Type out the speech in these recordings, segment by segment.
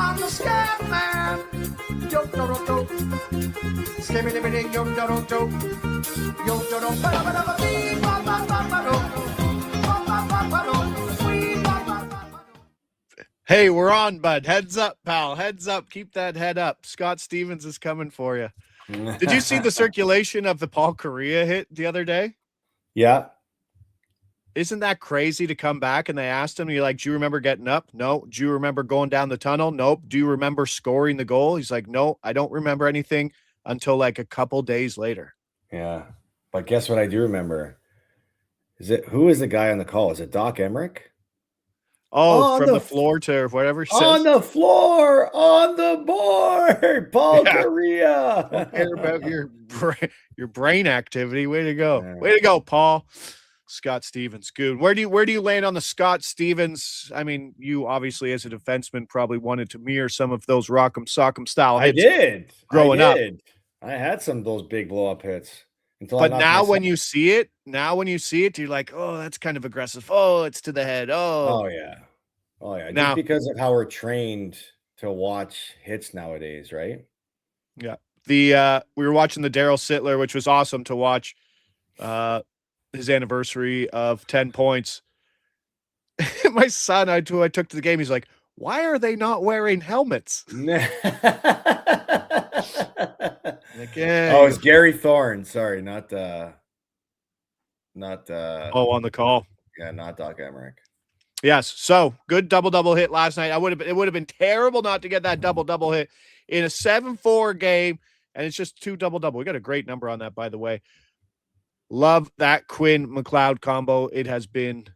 I'm the scat man. Yo, do, do, do. Skimmy, dimmy, ding, yo, do, do, do. Yo, do, do, ba, ba, ba, ba, bee, ba, ba, ba, ba, do. Ba, ba, ba, ba, do. Sweet, ba, ba, ba, ba, do. Hey, we're on, bud. Heads up, pal. Heads up. Keep that head up. Scott Stevens is coming for you. Did you see the circulation of the Paul Kariya hit the other day? Yeah. Isn't that crazy to come back and they asked him, you're like, do you remember getting up? No. Do you remember going down the tunnel? Nope. Do you remember scoring the goal? He's like, no, I don't remember anything until like a couple days later. Yeah. But guess what I do remember? Who is the guy on the call? Is it Doc Emmerich? Oh, from the floor to whatever he says. On the floor, on the board, Paul Kariya. Don't care about your brain activity. Way to go. Yeah. Way to go, Paul. Scott Stevens. Good. Where do you land on the Scott Stevens? I mean, you obviously as a defenseman probably wanted to mirror some of those rock'em sock'em style hits. I did. Growing up. I had some of those big blow up hits. But now when you see it, you're like, oh, that's kind of aggressive. Oh, it's to the head. Oh yeah. Now, just because of how we're trained to watch hits nowadays, right? Yeah. We were watching the Daryl Sittler, which was awesome to watch. His anniversary of 10 points. My son, who I took to the game, he's like, why are they not wearing helmets? Like, it's Gary Thorne. Sorry, not on the call. Yeah, not Doc Emmerich. Yes. So good double hit last night. It would have been terrible not to get that double hit in a 7-4 game. And it's just 2 double. We got a great number on that, by the way. Love that Quinn McLeod combo. It has been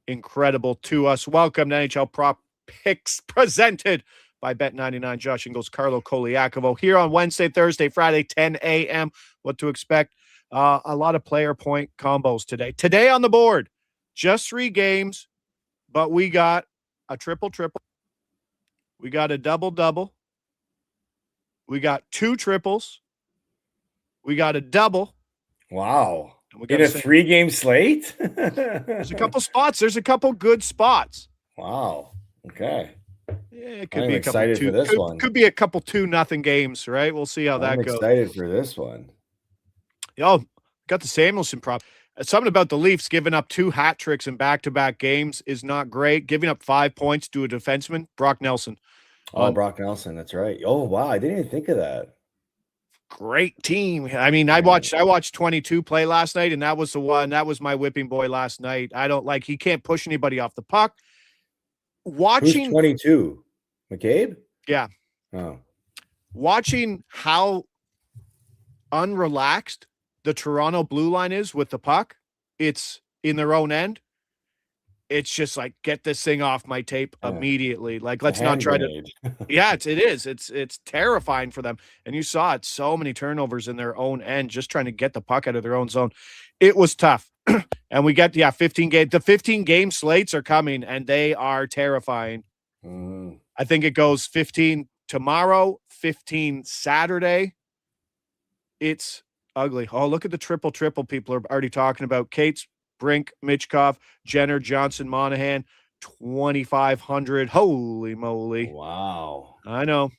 incredible to us. Welcome to NHL Prop Picks presented by Bet99. Josh Inglis, Carlo Colaiacovo here on Wednesday, Thursday, Friday, 10 a.m. What to expect? A lot of player point combos today. Today on the board, just 3 games, but we got a triple. We got a double. We got 2 triples. We got a double. Wow. In a 3-game slate? There's a couple spots. There's a couple good spots. Wow. Okay. Yeah, it could be a couple excited for this one. Could be a couple 2-0 games, right? We'll see how that goes. I'm excited for this one. Yo, got the Samuelson prop. Something about the Leafs giving up 2 hat tricks in back-to-back games is not great. Giving up 5 points to a defenseman, Brock Nelson. Brock Nelson, that's right. Oh, wow. I didn't even think of that. Great team. I mean, I watched 22 play last night, and that was the one. That was my whipping boy last night. He can't push anybody off the puck. Who's 22? McCabe? Yeah. Oh. Watching how unrelaxed the Toronto blue line is with the puck, it's in their own end. It's just like, get this thing off my tape immediately. Like, let's not try to. Yeah, it is. It's terrifying for them. And you saw it. So many turnovers in their own end, just trying to get the puck out of their own zone. It was tough. And we get 15 game. The 15 game slates are coming, and they are terrifying. I think it goes 15 tomorrow, 15 Saturday. It's ugly. Oh, look at the triple. People are already talking about Kate's. Brink, Michkov, Jenner, Johnson, Monahan, 2,500. Holy moly. Wow. I know.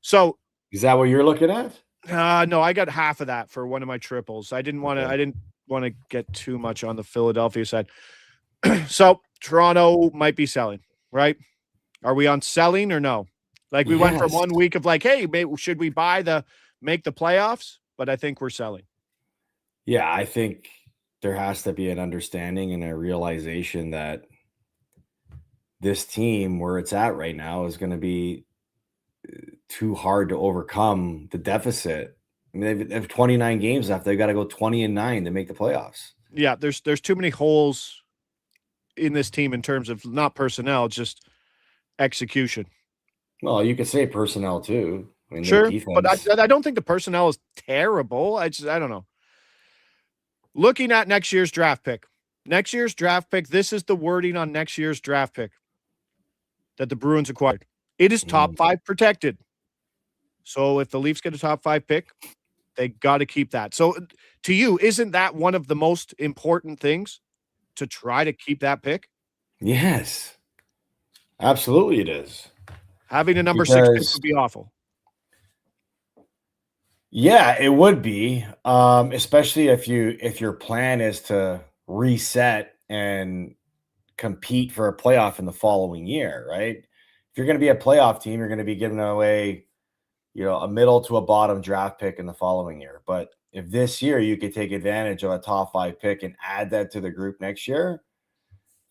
So is that what you're looking at? No, I got half of that for one of my triples. I didn't want to get too much on the Philadelphia side. So Toronto might be selling, right? Are we on selling or no? Like we went from 1 week of like, hey, should we make the playoffs? But I think we're selling. Yeah, I think there has to be an understanding and a realization that this team where it's at right now is going to be too hard to overcome the deficit. I mean, they have 29 games left. They've got to go 20-9 to make the playoffs. Yeah, there's too many holes in this team in terms of not personnel, just execution. Well, you could say personnel too. I mean, sure, but I don't think the personnel is terrible. I don't know. Looking at next year's draft pick, this is the wording on next year's draft pick that the Bruins acquired. It is top 5 protected. So if the Leafs get a top 5 pick, they got to keep that. So to you, isn't that one of the most important things to try to keep that pick? Yes, absolutely it is. Having a number 6 pick would be awful. Yeah, it would be, especially if your plan is to reset and compete for a playoff in the following year, right? If you're going to be a playoff team, you're going to be giving away, a middle to a bottom draft pick in the following year. But if this year you could take advantage of a top 5 pick and add that to the group next year,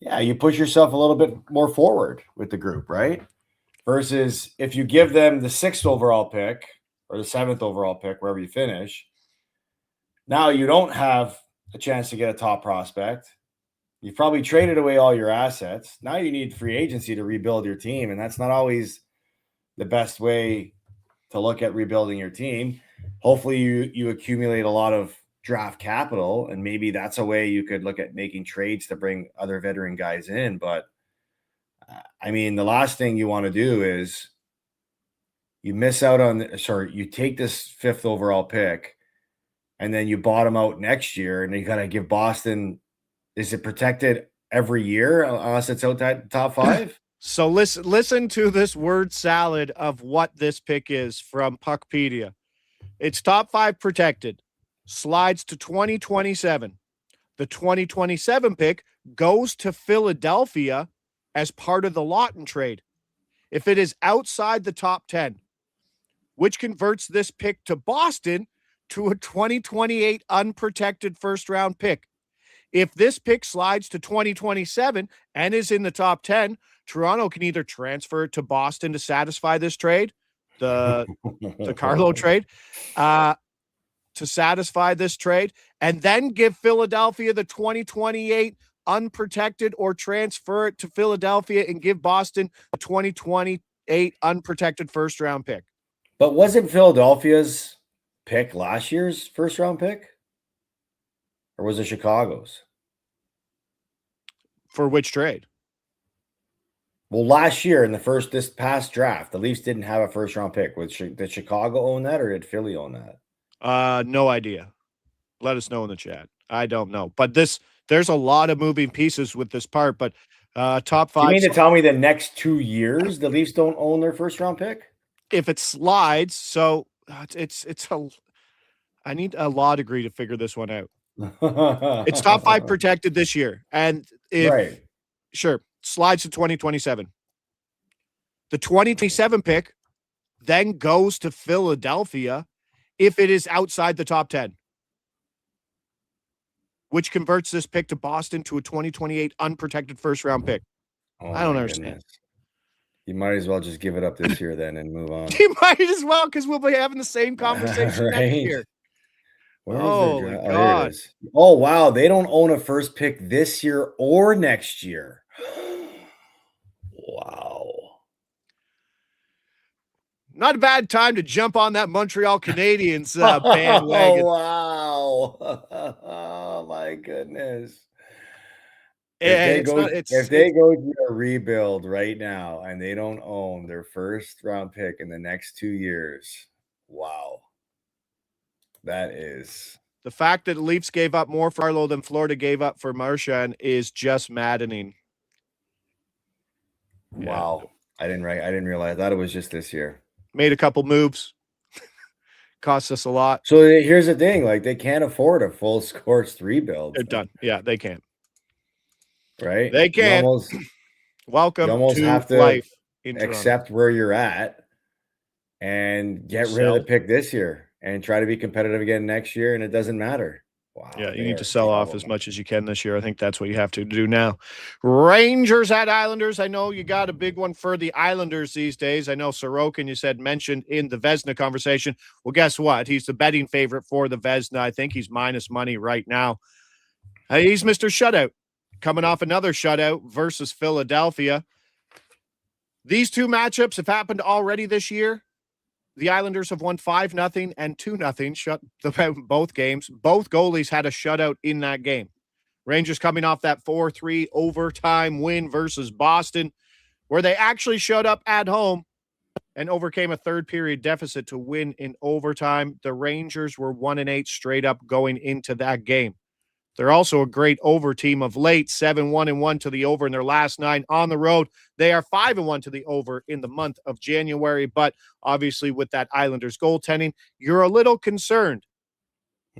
yeah, you push yourself a little bit more forward with the group, right? Versus if you give them the 6th overall pick or the 7th overall pick, wherever you finish, now you don't have a chance to get a top prospect. You've probably traded away all your assets. Now you need free agency to rebuild your team, and that's not always the best way to look at rebuilding your team. Hopefully you accumulate a lot of draft capital, and maybe that's a way you could look at making trades to bring other veteran guys in. But I mean, the last thing you want to do is you miss out on, you take this 5th overall pick and then you bottom out next year, and you got to give Boston, is it protected every year unless it's outside the top 5? So listen to this word salad of what this pick is from Puckpedia. It's top 5 protected, slides to 2027. The 2027 pick goes to Philadelphia as part of the Lawton trade. If it is outside the top 10, which converts this pick to Boston to a 2028 unprotected first-round pick. If this pick slides to 2027 and is in the top 10, Toronto can either transfer it to Boston to satisfy this trade, the Carlo trade, to satisfy this trade, and then give Philadelphia the 2028 unprotected, or transfer it to Philadelphia and give Boston a 2028 unprotected first-round pick. But wasn't Philadelphia's pick last year's first-round pick? Or was it Chicago's? For which trade? Well, last year in this past draft, the Leafs didn't have a first-round pick. Did Chicago own that, or did Philly own that? No idea. Let us know in the chat. I don't know. But there's a lot of moving pieces with this part, but top 5. You mean to tell me the next 2 years the Leafs don't own their first-round pick? If it slides, so I need a law degree to figure this one out. It's top 5 protected this year. And if sure, slides to 2027. The 2027 pick then goes to Philadelphia if it is outside the top 10, which converts this pick to Boston to a 2028 unprotected first-round pick. I don't understand. Goodness. You might as well just give it up this year then and move on. You might as well, because we'll be having the same conversation next year. Oh, God. Oh, wow. They don't own a first pick this year or next year. Wow. Not a bad time to jump on that Montreal Canadiens bandwagon. Oh, wow. Oh, my goodness. If they go to a rebuild right now and they don't own their first-round pick in the next 2 years, wow. That is. The fact that the Leafs gave up more for Carlo than Florida gave up for Marchand is just maddening. Wow. Yeah. I didn't realize. I thought it was just this year. Made a couple moves. Cost us a lot. So here's the thing. Like, they can't afford a full scorched rebuild. They're done. Yeah, they can't. Right? They can't. Welcome to have to life in accept where you're at and get rid of the pick this year and try to be competitive again next year, and it doesn't matter. Wow. Yeah, you need to sell off as much as you can this year. I think that's what you have to do now. Rangers at Islanders. I know you got a big one for the Islanders these days. I know Sorokin, you said, mentioned in the Vezina conversation. Well, guess what? He's the betting favorite for the Vezina. I think he's minus money right now. He's Mr. Shutout, coming off another shutout versus Philadelphia. These two matchups have happened already this year. The Islanders have won 5-0 and 2-0. Shut both games. Both goalies had a shutout in that game. Rangers coming off that 4-3 overtime win versus Boston, where they actually showed up at home and overcame a third period deficit to win in overtime. The Rangers were 1-8 straight up going into that game. They're also a great over team of late, 7-1-1 to the over in their last 9 on the road. They are 5-1 to the over in the month of January, but obviously with that Islanders goaltending, you're a little concerned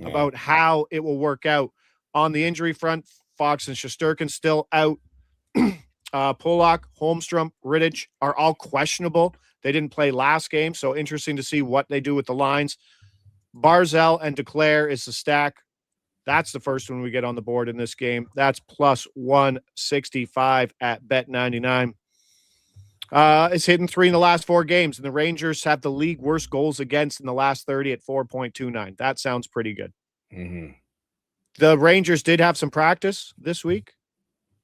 about how it will work out. On the injury front, Fox and Shesterkin still out. Polak, Holmstrom, Rittich are all questionable. They didn't play last game, so interesting to see what they do with the lines. Barzal and Duclair is the stack. That's the first one we get on the board in this game. That's plus 165 at Bet99. It's hitting 3 in the last 4 games, and the Rangers have the league worst goals against in the last 30 at 4.29. That sounds pretty good. Mm-hmm. The Rangers did have some practice this week,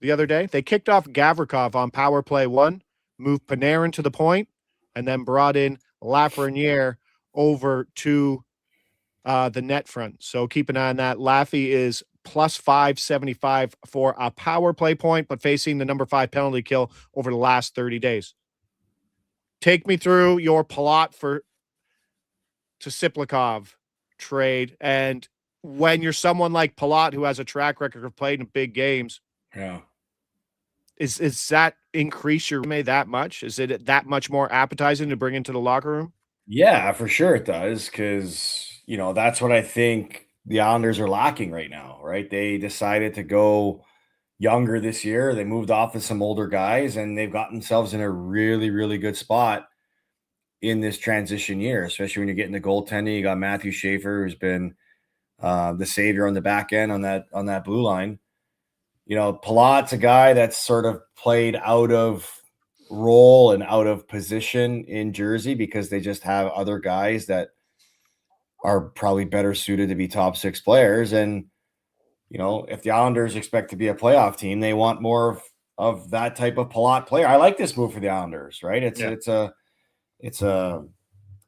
the other day. They kicked off Gavrikov on power play 1, moved Panarin to the point, and then brought in Lafreniere over to the net front. So keep an eye on that. Laffy is plus 575 for a power play point, but facing the number 5 penalty kill over the last 30 days. Take me through your Palat to Siplikov trade. And when you're someone like Palat, who has a track record of playing in big games, is that increase your resume that much? Is it that much more appetizing to bring into the locker room? Yeah, for sure it does, because that's what I think the Islanders are lacking right now, right? They decided to go younger this year. They moved off of some older guys, and they've got themselves in a really, really good spot in this transition year, especially when you're getting the goaltending. You got Matthew Schaefer, who's been the savior on the back end on that blue line. Palat's a guy that's sort of played out of role and out of position in Jersey because they just have other guys that are probably better suited to be top 6 players. And, if the Islanders expect to be a playoff team, they want more of that type of Palat player. I like this move for the Islanders, right? It's a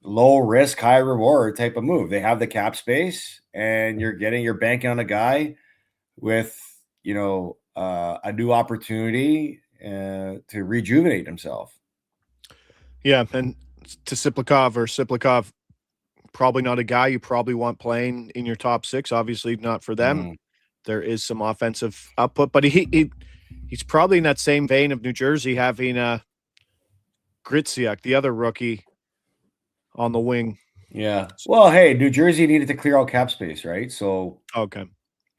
low risk, high reward type of move. They have the cap space, and you're banking on a guy with, a new opportunity to rejuvenate himself. Yeah. And to Siplikov, probably not a guy you probably want playing in your top 6. Obviously not for them. There is some offensive output, but he's probably in that same vein of New Jersey having Gritsyak, the other rookie, on the wing. Yeah. Well, hey, New Jersey needed to clear out cap space, right? So okay,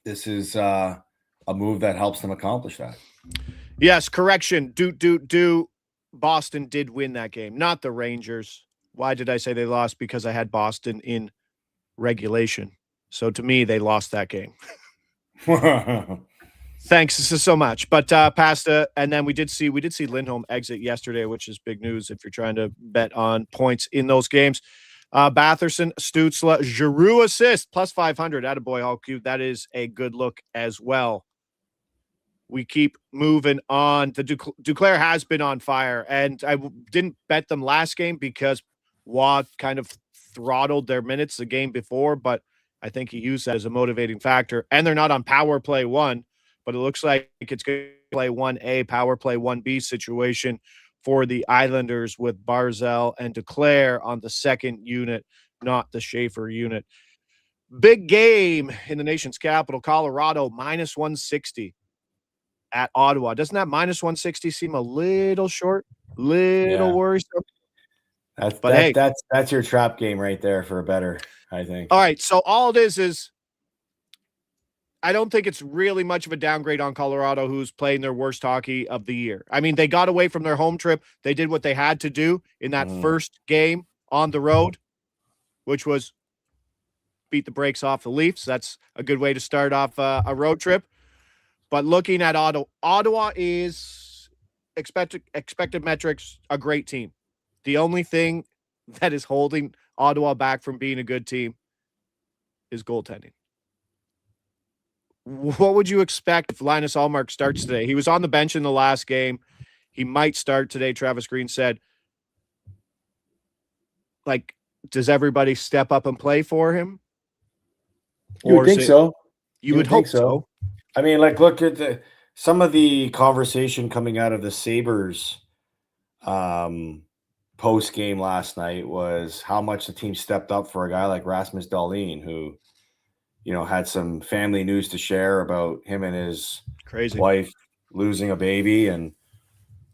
this is a move that helps them accomplish that. Yes, correction. Boston did win that game, not the Rangers. Why did I say they lost? Because I had Boston in regulation. So to me, they lost that game. Thanks so much. But and then we did see Lindholm exit yesterday, which is big news if you're trying to bet on points in those games. Batherson, Stützle, Giroux assist, plus 500. Attaboy, Hulk. That is a good look as well. We keep moving on. The Duclair has been on fire, and I didn't bet them last game because Watt kind of throttled their minutes the game before, but I think he used that as a motivating factor. And they're not on power play 1, but it looks like it's going to play 1A, power play 1B situation for the Islanders with Barzal and Duclair on the second unit, not the Schaefer unit. Big game in the nation's capital, Colorado, minus 160 at Ottawa. Doesn't that minus 160 seem a little short, worrisome? That's your trap game right there for a better, I think. All right, so all it is I don't think it's really much of a downgrade on Colorado, who's playing their worst hockey of the year. I mean, they got away from their home trip. They did what they had to do in that first game on the road, which was beat the brakes off the Leafs. That's a good way to start off a road trip. But looking at Ottawa is expected metrics, a great team. The only thing that is holding Ottawa back from being a good team is goaltending. What would you expect if Linus Ullmark starts today? He was on the bench in the last game. He might start today, Travis Green said. Like, does everybody step up and play for him? You would think so. You would hope so. I mean, like, look at some of the conversation coming out of the Sabres post-game last night was how much the team stepped up for a guy like Rasmus Dahlin, who, had some family news to share about him and his Crazy. wife losing a baby, and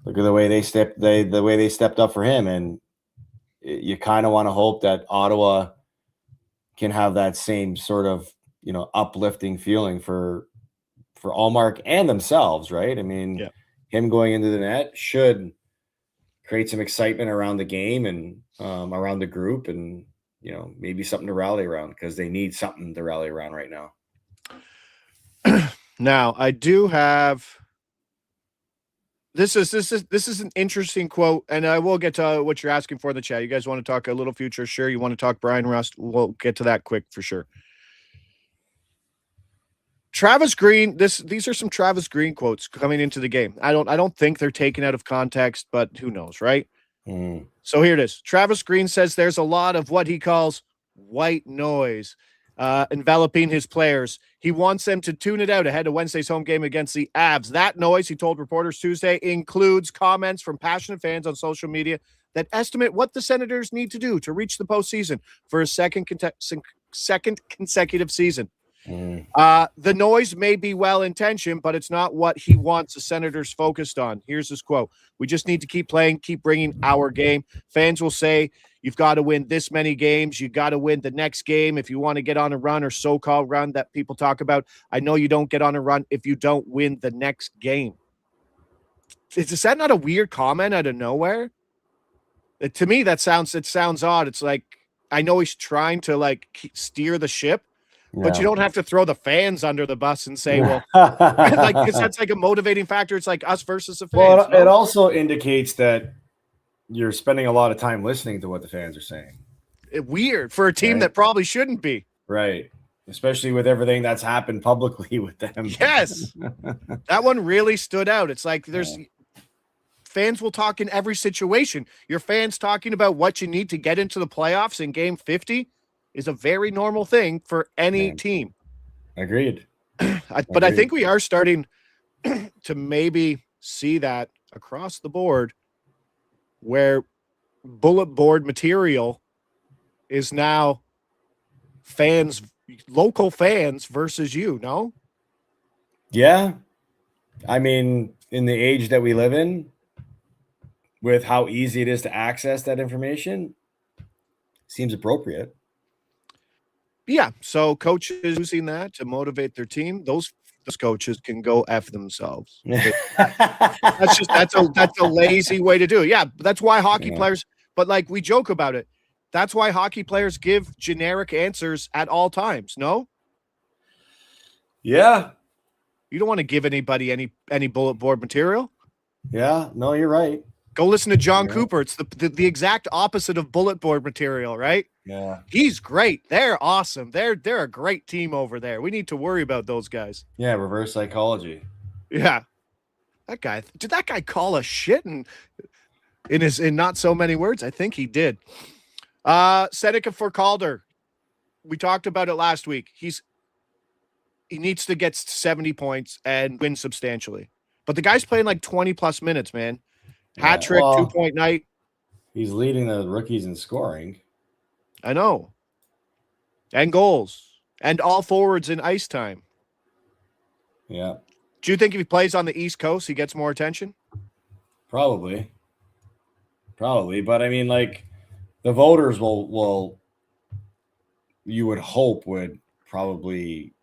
look at the way they stepped up for him. And you kind of want to hope that Ottawa can have that same sort of, uplifting feeling for Allmark and themselves, right? I mean, Yeah. him going into the net should create some excitement around the game and around the group, and maybe something to rally around, because they need something to rally around right now. Now, I do have this is an interesting quote, and I will get to what you're asking for in the chat. You guys want to talk a little future? Sure. You want to talk Brian Rust? We'll get to that quick for sure. Travis Green, these are some Travis Green quotes coming into the game. I don't think they're taken out of context, but who knows, right? So here it is. Travis Green says there's a lot of what he calls white noise enveloping his players. He wants them to tune it out ahead of Wednesday's home game against the Avs. That noise, he told reporters Tuesday, includes comments from passionate fans on social media that estimate what the Senators need to do to reach the postseason for a second consecutive season. The noise may be well-intentioned, but it's not what he wants the Senators focused on. Here's his quote. We just need to keep playing, keep bringing our game. Fans will say, you've got to win this many games. You got to win the next game if you want to get on a run, or so-called run that people talk about. I know you don't get on a run if you don't win the next game. Is that not a weird comment out of nowhere? To me, it sounds odd. It's like, I know he's trying to steer the ship, but you don't have to throw the fans under the bus and say, well, because that's like a motivating factor. It's like us versus the fans. Well, it also indicates that you're spending a lot of time listening to what the fans are saying. Weird for a team that probably shouldn't be. Right. Especially with everything that's happened publicly with them. Yes. That one really stood out. It's like fans will talk in every situation. Your fans talking about what you need to get into the playoffs in game 50 is a very normal thing for any team. Agreed. But I think we are starting to maybe see that across the board, where bullet board material is now local fans versus no? Yeah. I mean, in the age that we live in, with how easy it is to access that information, seems appropriate. Yeah, so coaches using that to motivate their team, those coaches can go F themselves. that's a lazy way to do it. Yeah, that's why hockey players, but we joke about it. That's why hockey players give generic answers at all times, no? Yeah. You don't want to give anybody any bullet board material. Yeah, no, you're right. Go listen to John Cooper. It's the exact opposite of bullet board material, right? Yeah. He's great. They're awesome. They're a great team over there. We need to worry about those guys. Yeah, reverse psychology. Yeah. Did that guy call us shit in not so many words? I think he did. Seneca for Calder. We talked about it last week. He needs to get 70 points and win substantially. But the guy's playing 20 plus minutes, man. Hat trick, 2-point night. He's leading the rookies in scoring. I know. And goals. And all forwards in ice time. Yeah. Do you think if he plays on the East Coast, he gets more attention? Probably. But I mean, the voters will you would hope would probably,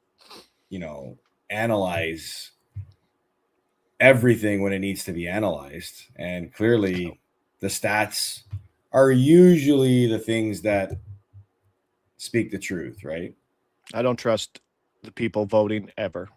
analyze everything when it needs to be analyzed. And clearly the stats are usually the things that speak the truth, right? I don't trust the people voting ever.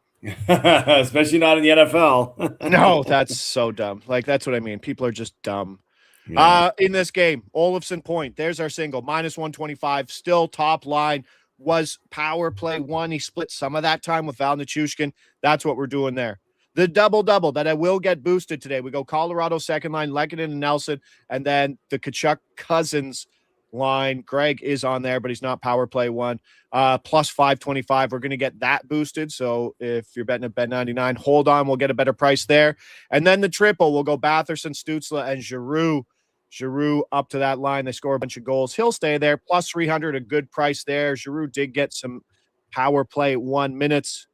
Especially not in the NFL. No, that's so dumb. That's what I mean. People are just dumb. Yeah. In this game, Olofsson point. There's our single. -125. Still top line. Was power play 1. He split some of that time with Val Nichushkin. That's what we're doing there. The double-double that I will get boosted today. We go Colorado second line, Lehkonen and Nelson, and then the Tkachuk Cousins line. Greg is on there, but he's not power play 1. Plus 525. We're going to get that boosted. So if you're betting at Bet99, hold on. We'll get a better price there. And then the triple, we'll go Batherson, Stützle, and Giroux. Giroux up to that line. They score a bunch of goals. He'll stay there. Plus 300, a good price there. Giroux did get some power play 1 minutes.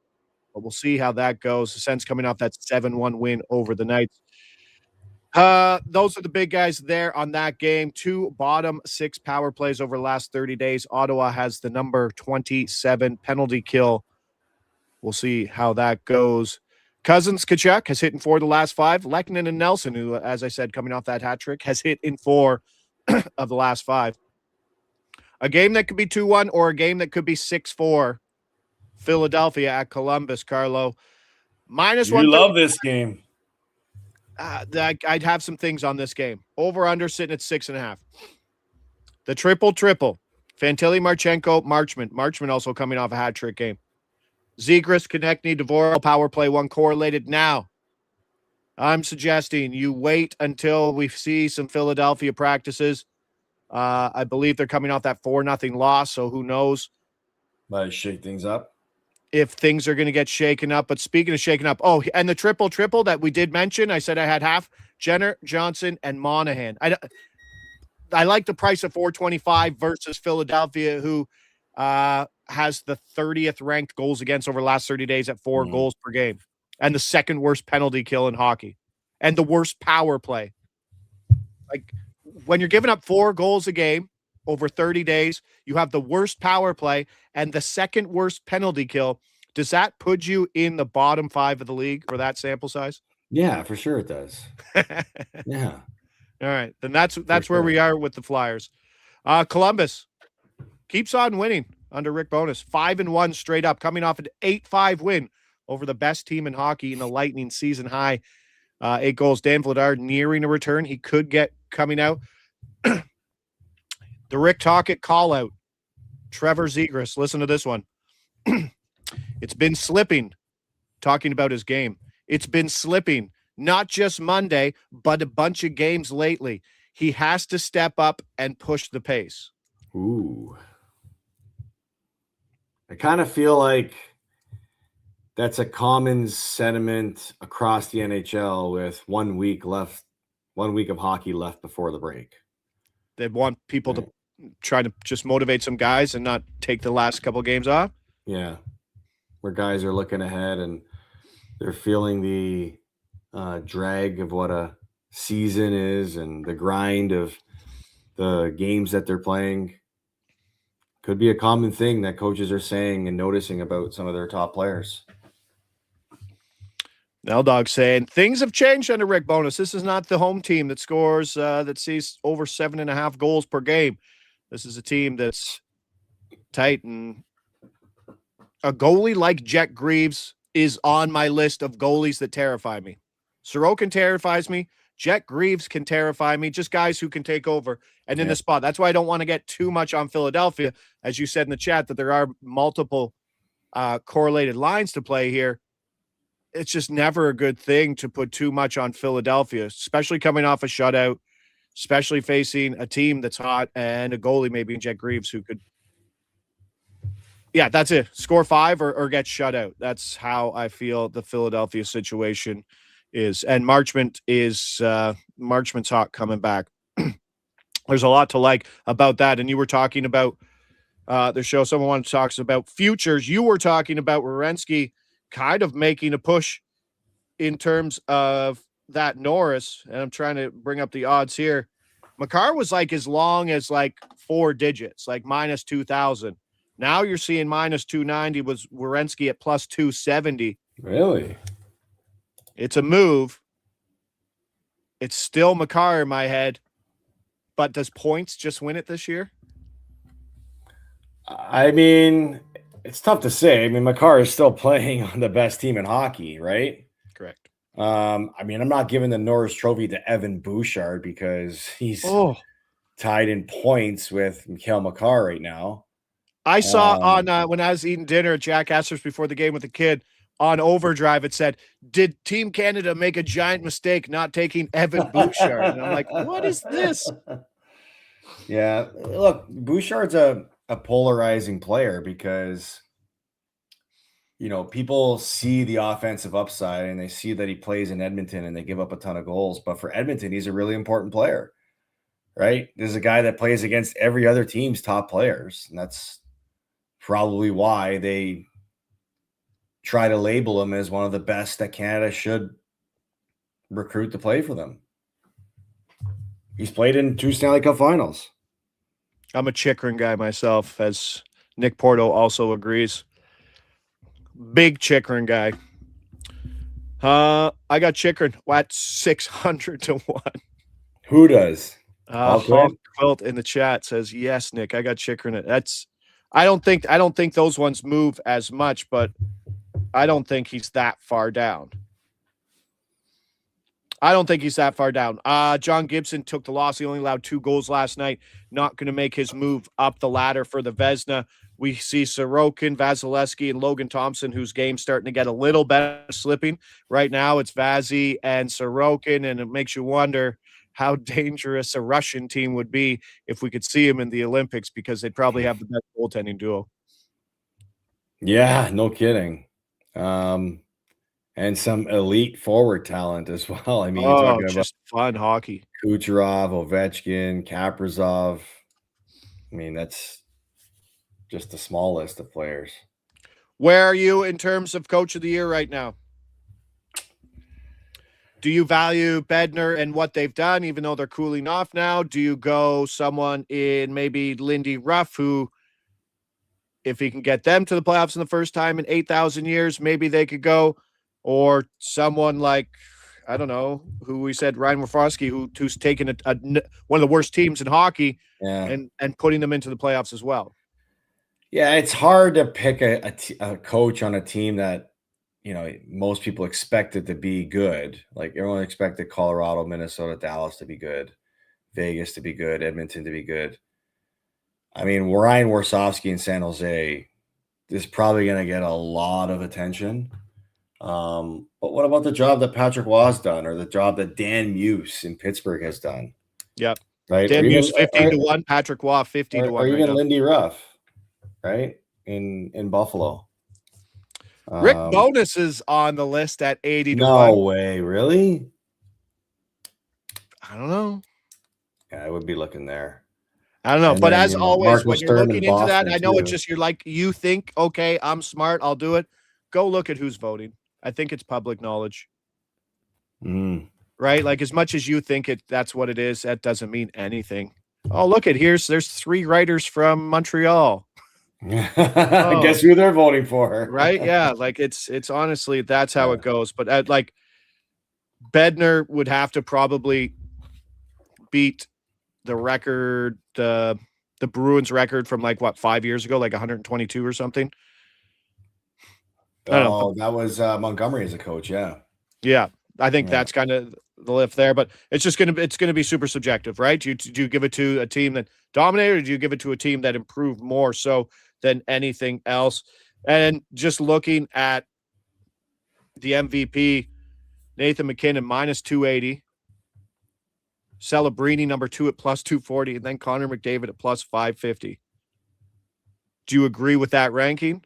But we'll see how that goes. The Sens coming off that 7-1 win over the Knights. Those are the big guys there on that game. 2 bottom 6 power plays over the last 30 days. Ottawa has the number 27 penalty kill. We'll see how that goes. Cousins, Tkachuk has hit in 4 of the last 5. Lehkonen and Nelson, who, as I said, coming off that hat trick, has hit in 4 of the last 5. A game that could be 2-1 or a game that could be 6-4. Philadelphia at Columbus, Carlo. Minus You 1. love this game. I'd have some things on this game. Over under sitting at 6.5. The triple. Fantilli, Marchenko, Marchment. Marchment also coming off a hat trick game. Zegras, Konechny, Dvorak, power play 1 correlated. Now, I'm suggesting you wait until we see some Philadelphia practices. I believe they're coming off that 4-0 loss, so who knows? Might shake things up. If things are going to get shaken up. But speaking of shaken up, and the triple that we did mention, I said I had half Jenner, Johnson, and Monahan. I like the price of 425 versus Philadelphia, who has the 30th ranked goals against over the last 30 days at 4 goals per game, and the second worst penalty kill in hockey, and the worst power play. Like, when you're giving up 4 goals a game over 30 days, you have the worst power play and the second worst penalty kill. Does that put you in the bottom 5 of the league for that sample size? Yeah, for sure it does. Yeah. All right. Then that's where we are with the Flyers. Columbus keeps on winning under Rick Bowness. 5-1 straight up, coming off an 8-5 win over the best team in hockey in the Lightning season high. 8 goals. Dan Vladar nearing a return. He could get coming out. The Rick Tocchet call out. Trevor Zegras. Listen to this one. It's been slipping. Talking about his game. It's been slipping. Not just Monday, but a bunch of games lately. He has to step up and push the pace. Ooh. I kind of feel like that's a common sentiment across the NHL with 1 week left, 1 week of hockey left before the break. They want people to try to just motivate some guys and not take the last couple of games off. Yeah. Where guys are looking ahead and they're feeling the drag of what a season is and the grind of the games that they're playing. Could be a common thing that coaches are saying and noticing about some of their top players. Dog saying things have changed under Rick Bowness. This is not the home team that scores, that sees over 7.5 goals per game. This is a team that's tight, and a goalie like Jet Greaves is on my list of goalies that terrify me. Sorokin terrifies me. Jet Greaves can terrify me. Just guys who can take over and in the spot. That's why I don't want to get too much on Philadelphia. As you said in the chat, that there are multiple correlated lines to play here. It's just never a good thing to put too much on Philadelphia, especially coming off a shutout, especially facing a team that's hot and a goalie maybe in Jet Greaves who could. Yeah, that's it. Score 5 or get shut out. That's how I feel the Philadelphia situation is. And Marchment's hot coming back. There's a lot to like about that. And you were talking about the show. Someone wanted to talk about futures. You were talking about Werenski kind of making a push in terms of that Norris. And I'm trying to bring up the odds here. Makar was like as long as like 4 digits, like minus 2,000. Now you're seeing minus 290 was Werenski at plus 270. Really? It's a move. It's still Makar in my head. But does points just win it this year? I mean, it's tough to say. I mean, Makar is still playing on the best team in hockey, right? Correct. I mean, I'm not giving the Norris Trophy to Evan Bouchard because he's tied in points with Mikhail Makar right now. I saw on when I was eating dinner at Jack Astor's before the game with the kid on Overdrive, it said, "Did Team Canada make a giant mistake not taking Evan Bouchard?" And I'm like, what is this? Yeah, look, Bouchard's a polarizing player because, you know, people see the offensive upside and they see that he plays in Edmonton and they give up a ton of goals. But for Edmonton, he's a really important player, right? There's a guy that plays against every other team's top players, and that's probably why they try to label him as one of the best that Canada should recruit to play for them. He's played in 2 Stanley Cup finals. I'm a Chychrun guy myself, as Nick Porto also agrees. Big Chychrun guy. I got Chychrun at 600 to 1. Who does? Hawk Quilt in the chat says, yes, Nick, I got Chychrun. I don't think those ones move as much, but I don't think he's that far down. John Gibson took the loss. He only allowed 2 goals last night. Not going to make his move up the ladder for the Vezina. We see Sorokin, Vasilevsky, and Logan Thompson, whose game's starting to get a little better slipping. Right now, it's Vazzy and Sorokin, and it makes you wonder how dangerous a Russian team would be if we could see him in the Olympics, because they'd probably have the best goaltending duo. Yeah, no kidding. And some elite forward talent as well. I mean, you're talking just fun hockey. Kucherov, Ovechkin, Kaprizov. I mean, that's just a small list of players. Where are you in terms of coach of the year right now? Do you value Bednar and what they've done, even though they're cooling off now? Do you go someone in maybe Lindy Ruff, who, if he can get them to the playoffs in the first time in 8,000 years, maybe they could go? Or someone like, I don't know, who we said, Ryan Wafrowski, who's taken one of the worst teams in hockey and putting them into the playoffs as well. Yeah, it's hard to pick a coach on a team that, you know, most people expected to be good. Like everyone expected Colorado, Minnesota, Dallas to be good, Vegas to be good, Edmonton to be good. I mean, Ryan Warsofsky in San Jose is probably going to get a lot of attention. But what about the job that Patrick Waugh's done, or the job that Dan Muse in Pittsburgh has done? Yep. Right. Dan Muse 15 to 1, Patrick Waugh 50 to 1. Or even Lindy Ruff, right? In Buffalo. Rick Bowness is on the list at 80 to 1. No way, really? I don't know. Yeah, I would be looking there. I don't know, And but then, as always, when you're looking into Boston that, I know too. it's just you think, okay, I'm smart, I'll do it. Go look at who's voting. I think it's public knowledge. Right? Like, as much as you think that's what it is, that doesn't mean anything. Oh, look at there's 3 writers from Montreal. Guess who they're voting for? Right? Yeah. Like it's honestly, that's how it goes. But like Bednar would have to probably beat the record, the Bruins record from 5 years ago, 122 or something. I don't know. That was Montgomery as a coach. Yeah. Yeah. I think that's kind of the lift there, but it's going to be super subjective, right? Do you give it to a team that dominated, or do you give it to a team that improved more so than anything else? And just looking at the MVP, Nathan McKinnon minus 280, Celebrini number 2 at plus 240, and then Connor McDavid at plus 550. Do you agree with that ranking?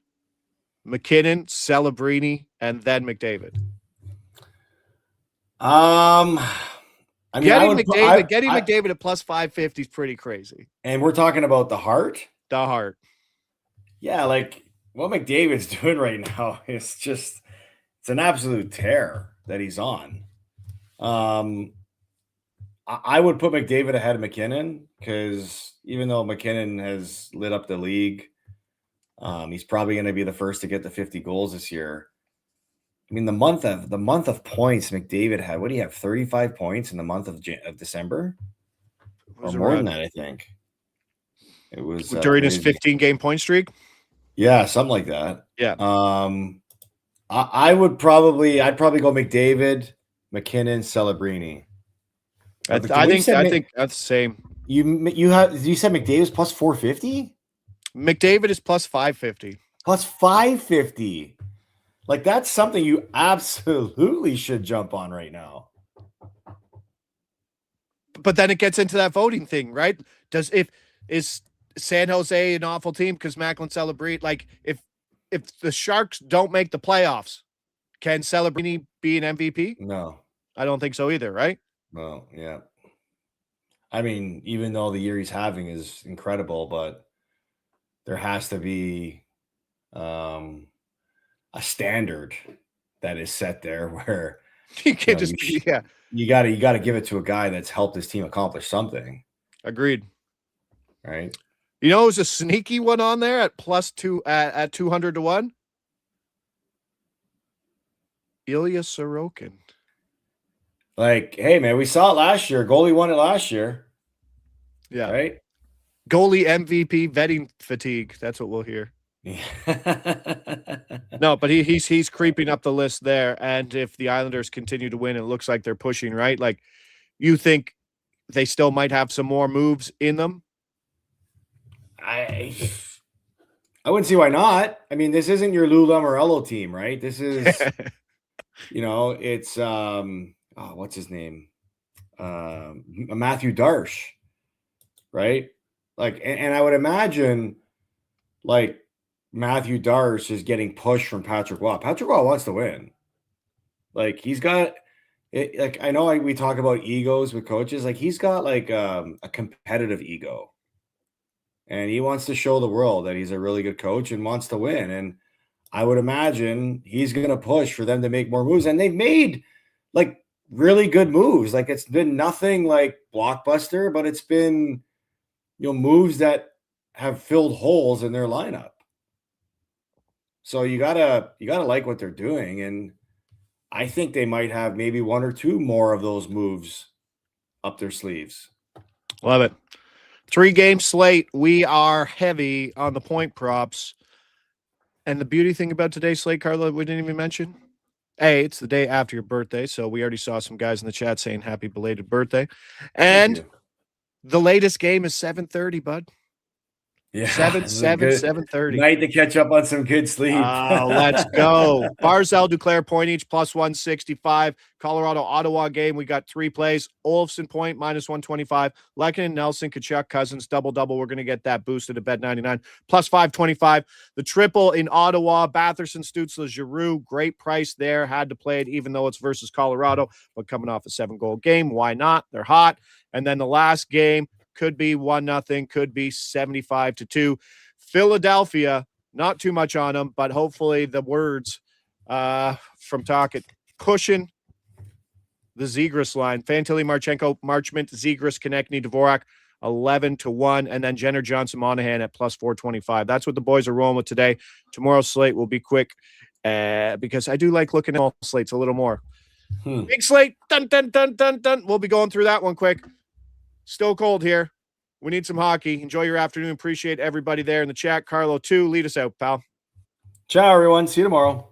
McKinnon, Celebrini, and then McDavid. Getting McDavid at plus 550 is pretty crazy. And we're talking about the Hart? The Hart. Yeah, like what McDavid's doing right now is just, it's an absolute tear that he's on. I would put McDavid ahead of McKinnon, because even though McKinnon has lit up the league, he's probably going to be the first to get to 50 goals this year. I mean, the month of points McDavid had, what do you have? 35 points in the month of December, or more than that, I think. It was during his 15-game point streak. Yeah, something like that. Yeah. I'd probably go McDavid, McKinnon, Celebrini. I think that's the same. You said McDavid's plus 450? McDavid is plus 550. Plus 550. Like, that's something you absolutely should jump on right now. But then it gets into that voting thing, right? Is San Jose an awful team because Macklin Celebrini? Like, if the Sharks don't make the playoffs, can Celebrini be an MVP? No, I don't think so either, right? No, yeah. I mean, even though the year he's having is incredible, but there has to be a standard that is set there where You can't you got to give it to a guy that's helped his team accomplish something. Agreed. Right. You know, it was a sneaky one on there at +2 at 200 to 1. Ilya Sorokin. Like, hey man, we saw it last year. Goalie won it last year. Yeah. Right. Goalie MVP vetting fatigue. That's what we'll hear. No, but he's creeping up the list there. And if the Islanders continue to win, it looks like they're pushing, right? Like, you think they still might have some more moves in them? I wouldn't see why not. I mean, this isn't your Lou Lamoriello team, right? This is, it's what's his name? Matthew Darche, right? Like, and I would imagine, like, Matthew Darche is getting pushed from Patrick Waugh. Patrick Waugh wants to win. Like, he's got it. Like, I know we talk about egos with coaches. Like, he's got like a competitive ego, and he wants to show the world that he's a really good coach and wants to win. And I would imagine he's going to push for them to make more moves. And they've made like really good moves. Like, it's been nothing like blockbuster, but it's been, moves that have filled holes in their lineup. So you gotta like what they're doing, and I think they might have maybe one or two more of those moves up their sleeves. Love it. 3-game slate. We are heavy on the point props, and the beauty thing about today's slate, Carlo, we didn't even mention. It's the day after your birthday, so we already saw some guys in the chat saying happy belated birthday, and the latest game is 7:30, bud. Yeah, 7:30. Night to catch up on some good sleep. Oh, let's go. Barzal, Duclair, point each, +165. Colorado, Ottawa game. We got 3 plays. Olofsson, point, -125. Lehkonen, Nelson, Kachuk, Cousins, double-double. We're going to get that boosted at Bet99, +525. The triple in Ottawa, Batherson, Stützle, Giroux. Great price there. Had to play it, even though it's versus Colorado. But coming off a 7-goal game, why not? They're hot. And then the last game, could be 1-0, could be 75-2. Philadelphia, not too much on them, but hopefully the words from Tocchet pushing the Zegras line. Fantilli, Marchenko, Marchment, Zegras, Konechny, Dvorak, 11-1, and then Jenner, Johnson, Monahan at +425. That's what the boys are rolling with today. Tomorrow's slate will be quick because I do like looking at all slates a little more. Big slate, dun, dun, dun, dun, dun. We'll be going through that one quick. Still cold here. We need some hockey. Enjoy your afternoon. Appreciate everybody there in the chat. Carlo, too. Lead us out, pal. Ciao, everyone. See you tomorrow.